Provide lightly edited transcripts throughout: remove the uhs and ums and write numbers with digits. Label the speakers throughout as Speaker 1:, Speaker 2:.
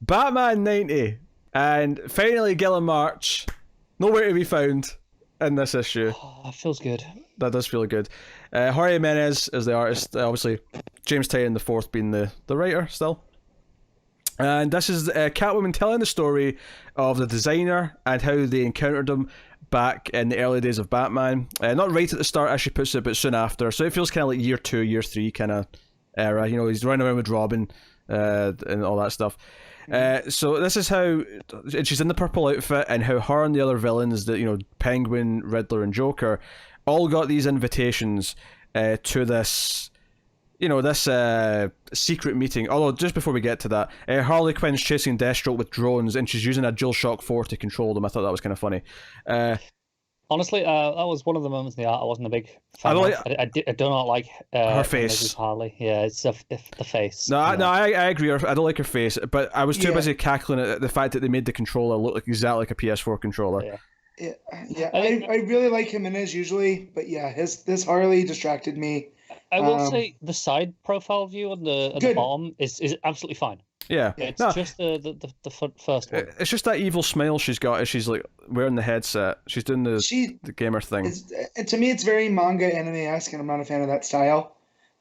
Speaker 1: Batman 90, and finally Gillen March, nowhere to be found in this issue.
Speaker 2: Oh, that feels good.
Speaker 1: That does feel good. Jorge Jimenez is the artist, obviously James Tynion the fourth being the writer still. And this is Catwoman telling the story of the designer and how they encountered him back in the early days of Batman. Not right at the start, as she puts it, but soon after. So it feels kind of like year 2, year 3 kind of era. You know, he's running around with Robin and all that stuff. So this is how, and she's in the purple outfit, and how her and the other villains, that, you know, Penguin, Riddler, and Joker, all got these invitations to this, you know, this secret meeting. Although, just before we get to that, Harley Quinn's chasing Deathstroke with drones, and she's using a DualShock 4 to control them. I thought that was kind of funny.
Speaker 2: Honestly, that was one of the moments in the art I wasn't a big fan of. I do not like
Speaker 1: her face.
Speaker 2: Harley. Yeah, it's the face.
Speaker 1: No, I agree. I don't like her face, but I was too busy cackling at the fact that they made the controller look like exactly like a PS4 controller.
Speaker 3: Yeah. I really like Jimenez usually, but yeah, this Harley distracted me.
Speaker 2: I will say the side profile view on the bottom is absolutely fine.
Speaker 1: Yeah,
Speaker 2: it's just the first one.
Speaker 1: It's just that evil smile she's got as she's like wearing the headset. She's doing the gamer thing.
Speaker 3: To me, it's very manga anime-esque, and I'm not a fan of that style.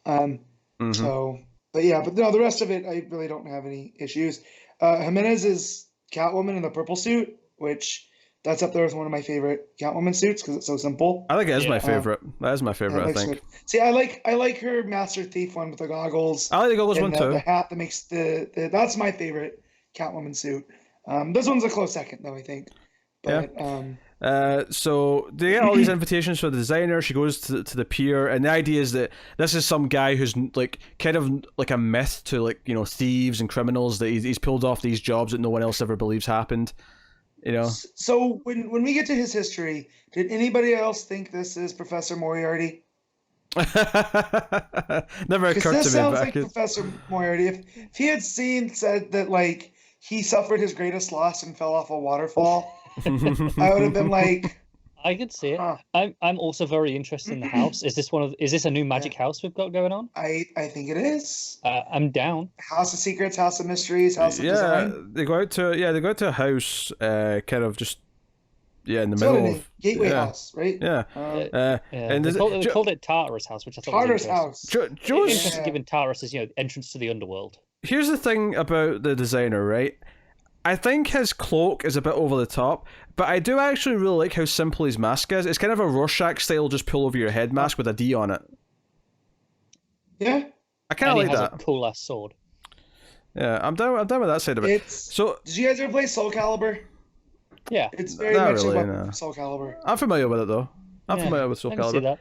Speaker 3: So, but no, the rest of it, I really don't have any issues. Jimenez is Catwoman in the purple suit, which that's up there with one of my favorite Catwoman suits because it's so simple.
Speaker 1: I think it is my favorite. That is my favorite, I think.
Speaker 3: See, I like her Master Thief one with the goggles.
Speaker 1: I like the goggles one too.
Speaker 3: The hat that makes that's my favorite Catwoman suit. This one's a close second, though, I think. But,
Speaker 1: so they get all these invitations for the designer. She goes to the pier, and the idea is that this is some guy who's like kind of like a myth to, like, you know, thieves and criminals, that he's pulled off these jobs that no one else ever believes happened. You know.
Speaker 3: So when we get to his history, did anybody else think this is Professor Moriarty?
Speaker 1: Never occurred to me.
Speaker 3: This sounds like Professor Moriarty. If he had said that, like, he suffered his greatest loss and fell off a waterfall, I would have been like,
Speaker 2: I could see it. I'm also very interested in the house. Is this a new magic house we've got going on?
Speaker 3: I think it is.
Speaker 2: I'm down.
Speaker 3: House of Secrets, House of Mysteries, House of Design.
Speaker 1: They go out to a house, kind of just in the middle of
Speaker 3: Gateway House, right?
Speaker 1: And
Speaker 2: they called it Tartarus House, which I thought
Speaker 3: Tartarus
Speaker 2: was
Speaker 3: House.
Speaker 2: Interesting, given Tartarus is, you know, entrance to the underworld.
Speaker 1: Here's the thing about the designer, right? I think his cloak is a bit over the top, but I do actually really like how simple his mask is. It's kind of a Rorschach style, just pull over your head mask with a D on it.
Speaker 3: Yeah,
Speaker 1: I kind of like that.
Speaker 2: He has a cool ass sword.
Speaker 1: Yeah, I'm down with that side of it. So,
Speaker 3: did you guys ever play Soul Calibur?
Speaker 2: Yeah,
Speaker 3: it's very much like Soul Calibur.
Speaker 1: I'm familiar with it though. I'm familiar with Soul Calibur.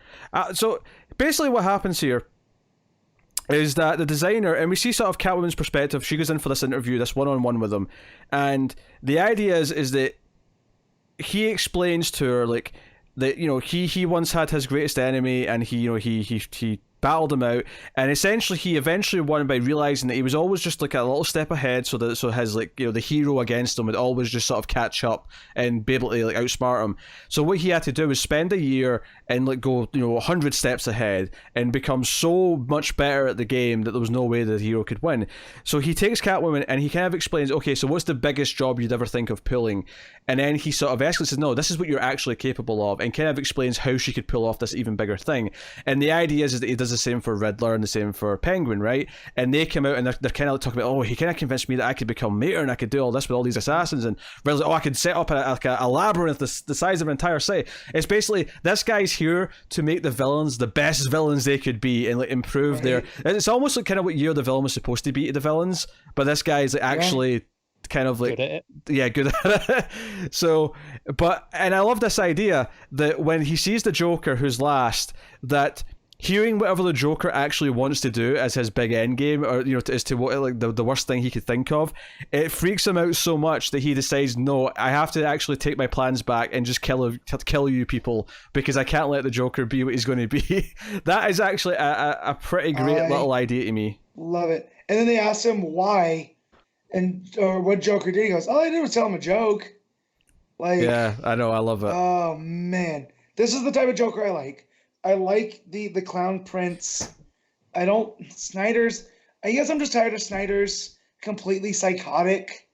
Speaker 1: So basically, what happens here is that the designer, and we see sort of Catwoman's perspective, she goes in for this interview, this one-on-one with him, and the idea is that he explains to her, like, that, you know, he once had his greatest enemy, and he battled him out, and essentially he eventually won by realizing that he was always just like a little step ahead, so his, like, you know, the hero against him would always just sort of catch up and be able to, like, outsmart him. So what he had to do was spend a year and, like, go, you know, 100 steps ahead and become so much better at the game that there was no way the hero could win. So he takes Catwoman and he kind of explains, okay, so what's the biggest job you'd ever think of pulling? And then he sort of escalates, says, no, this is what you're actually capable of, and kind of explains how she could pull off this even bigger thing. And the idea is that he does the same for Riddler and the same for Penguin, right? And they come out and they're kind of talking about, oh, he kind of convinced me that I could become mayor and I could do all this with all these assassins. And Riddler's like, oh, I could set up a labyrinth the size of an entire city. It's basically, this guy's here to make the villains the best villains they could be and, like, improve their... It's almost like kind of what the villain was supposed to be to the villains, but this guy's, like, actually... kind of like good at it. So, and I love this idea that when he sees the Joker who's last, that hearing whatever the Joker actually wants to do as his big end game, or, you know, as to what, like, the worst thing he could think of, it freaks him out so much that he decides, no, I have to actually take my plans back and just kill you people, because I can't let the Joker be what he's going to be. That is actually a pretty great little idea to me.
Speaker 3: Love it. And then they asked him why, or what Joker did. He goes, all I did was tell him a joke. Like, yeah,
Speaker 1: I know, I love it.
Speaker 3: Oh man, this is the type of Joker I like. I like the clown prince. I guess I'm just tired of Snyder's completely psychotic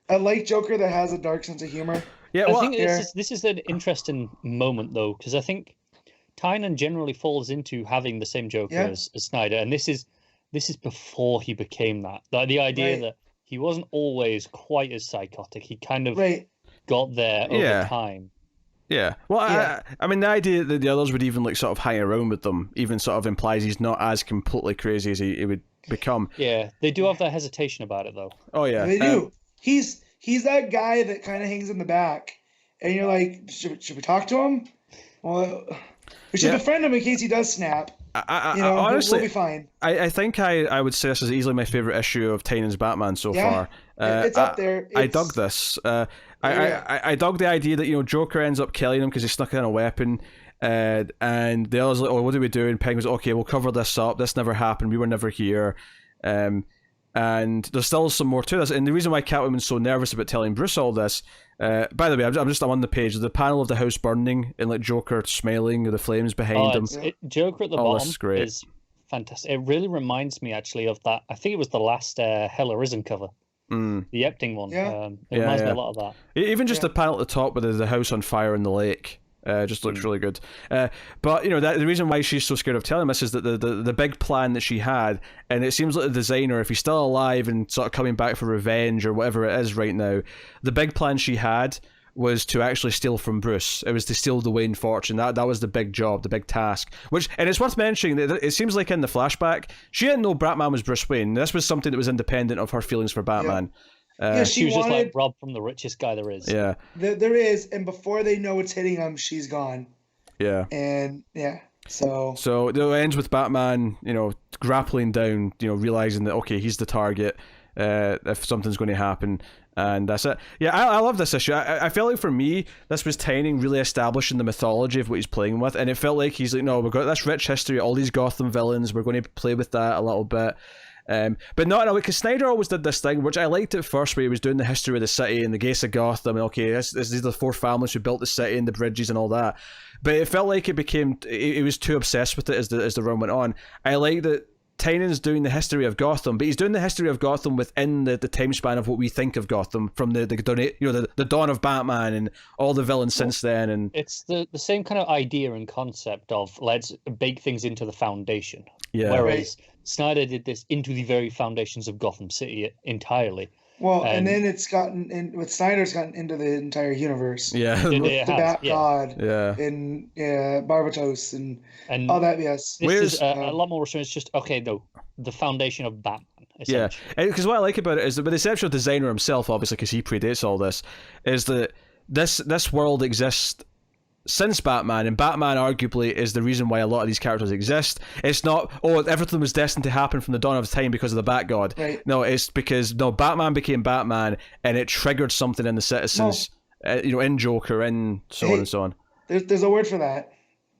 Speaker 3: I like Joker that has a dark sense of humor.
Speaker 1: Yeah, well,
Speaker 2: I think this is an interesting moment though, because I think Tynion generally falls into having the same Joker as Snyder, and this is before he became that. The idea that he wasn't always quite as psychotic. He kind of got there over time.
Speaker 1: Yeah. Well, I mean, the idea that the others would even like sort of hang around with them even sort of implies he's not as completely crazy as he would become.
Speaker 2: Yeah, they do have that hesitation about it though.
Speaker 1: Oh yeah,
Speaker 3: they do. He's that guy that kind of hangs in the back, and you're like, should we talk to him? Well, we should befriend him in case he does snap. Honestly, we'll be fine.
Speaker 1: I think I would say this is easily my favorite issue of Tynion's Batman so far.
Speaker 3: It's up there.
Speaker 1: I dug this. I dug the idea that Joker ends up killing him because he snuck in a weapon, and the others like, oh, what do we do? And Penguin's like, okay, we'll cover this up. This never happened. We were never here. And there's still some more to this. And the reason why Catwoman's so nervous about telling Bruce all this, by the way, I'm on the page. The panel of the house burning and like Joker smiling with the flames behind him.
Speaker 2: Joker at the bottom is fantastic. It really reminds me actually of that. I think it was the last Hell Arisen cover. The Epting one. It reminds me a lot of that.
Speaker 1: Even just the panel at the top with the house on fire in the lake. Just looks really good. But the reason why she's so scared of telling us is that the big plan that she had, and it seems like the designer, if he's still alive and sort of coming back for revenge or whatever it is right now, the big plan she had was to actually steal from Bruce. It was to steal the Wayne fortune. That was the big job, the big task. And it's worth mentioning that it seems like in the flashback, she didn't know Batman was Bruce Wayne. This was something that was independent of her feelings for Batman.
Speaker 2: She was just like robbed from the richest guy there is.
Speaker 1: Yeah,
Speaker 3: there is, and before they know it's hitting them, she's gone.
Speaker 1: Yeah,
Speaker 3: and so
Speaker 1: it ends with Batman, grappling down, realizing that okay, he's the target. If something's going to happen, and that's it. Yeah, I love this issue. I felt like for me, this was Tynion really establishing the mythology of what he's playing with, and it felt like he's like, no, we've got this rich history, all these Gotham villains, we're going to play with that a little bit. But not in a way, because Snyder always did this thing, which I liked at first, where he was doing the history of the city and the gates of Gotham, and okay, these are the four families who built the city and the bridges and all that. But it felt like it was too obsessed with it as the run went on. I like that Tynion's doing the history of Gotham, but he's doing the history of Gotham within the time span of what we think of Gotham from the dawn of Batman and all the villains since then. And
Speaker 2: it's the same kind of idea and concept of let's bake things into the foundation.
Speaker 1: Yeah.
Speaker 2: Whereas Snyder did this into the very foundations of Gotham City entirely.
Speaker 3: Well, and then it's gotten in with Snyder's gotten into the entire universe.
Speaker 1: Yeah,
Speaker 3: the Bat God.
Speaker 1: Yeah,
Speaker 3: and Barbatos and all that. Yes,
Speaker 2: this is a lot more restrained. It's just the foundation of Batman.
Speaker 1: Yeah, because what I like about it is that, with the exception of the designer himself, obviously, because he predates all this, is that this world exists since Batman, and Batman arguably is the reason why a lot of these characters exist. It's not, everything was destined to happen from the dawn of time because of the Bat God.
Speaker 3: Right.
Speaker 1: No, it's because Batman became Batman, and it triggered something in the citizens, in Joker, and so on and so on.
Speaker 3: There's a word for that: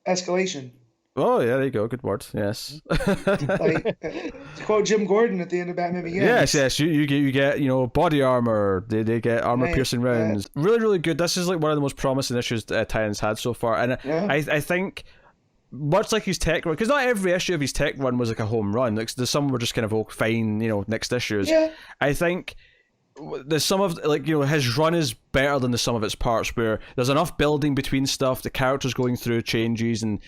Speaker 3: escalation.
Speaker 1: Oh yeah, there you go. Good word. Yes.
Speaker 3: To quote Jim Gordon at the end of Batman Begins.
Speaker 1: Yes. You get body armor. They get armor piercing rounds. Really, really good. This is like one of the most promising issues Tynion's had so far, and I think, much like his tech run, because not every issue of his tech run was like a home run. Like some were just kind of fine, next issues.
Speaker 3: Yeah.
Speaker 1: I think the sum of his run is better than the sum of its parts, where there's enough building between stuff, the characters going through changes and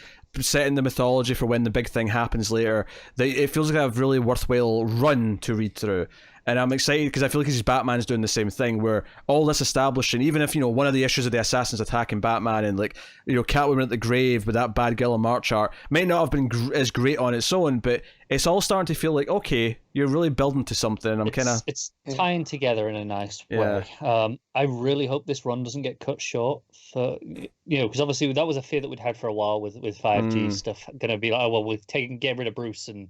Speaker 1: setting the mythology for when the big thing happens later, that it feels like a really worthwhile run to read through. And I'm excited because I feel like his Batman's doing the same thing, where all this establishing, even if one of the issues of the assassins attacking Batman and Catwoman at the grave with that bad Gilla March art might not have been as great on its own, but it's all starting to feel like, okay, you're really building to something.
Speaker 2: It's tying together in a nice way. I really hope this run doesn't get cut short for because obviously that was a fear that we'd had for a while with 5G stuff. Going to be like, oh well, we've get rid of Bruce, and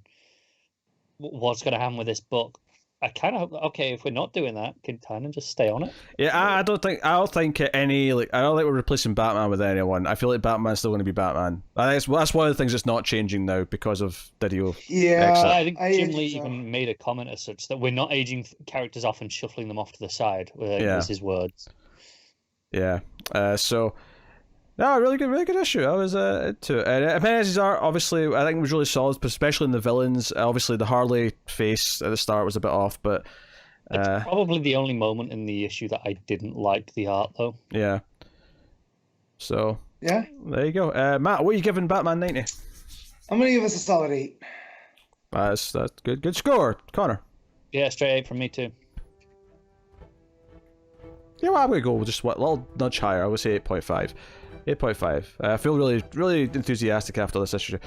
Speaker 2: what's going to happen with this book? I kind of hope, okay, if we're not doing that, can Tynion just stay on it?
Speaker 1: Yeah, I don't think we're replacing Batman with anyone. I feel like Batman's still going to be Batman. That's one of the things that's not changing now because of Video.
Speaker 3: Yeah,
Speaker 2: I think Jim Lee even made a comment as such that we're not aging characters off and shuffling them off to the side. Was his words.
Speaker 1: Yeah. No, really good issue. I was into it. And Jimenez's art, obviously, I think was really solid, especially in the villains. Obviously, the Harley face at the start was a bit off, but
Speaker 2: It's probably the only moment in the issue that I didn't like the art, though.
Speaker 1: Yeah. So.
Speaker 3: Yeah.
Speaker 1: There you go. Matt, what are you giving Batman 90?
Speaker 3: I'm gonna give this a solid 8.
Speaker 1: That's good. Good score, Connor.
Speaker 2: Yeah, straight 8 from me too.
Speaker 1: Yeah, well, I'm gonna go just a little nudge higher. I would say 8.5. 8.5. I feel really, really enthusiastic after this issue.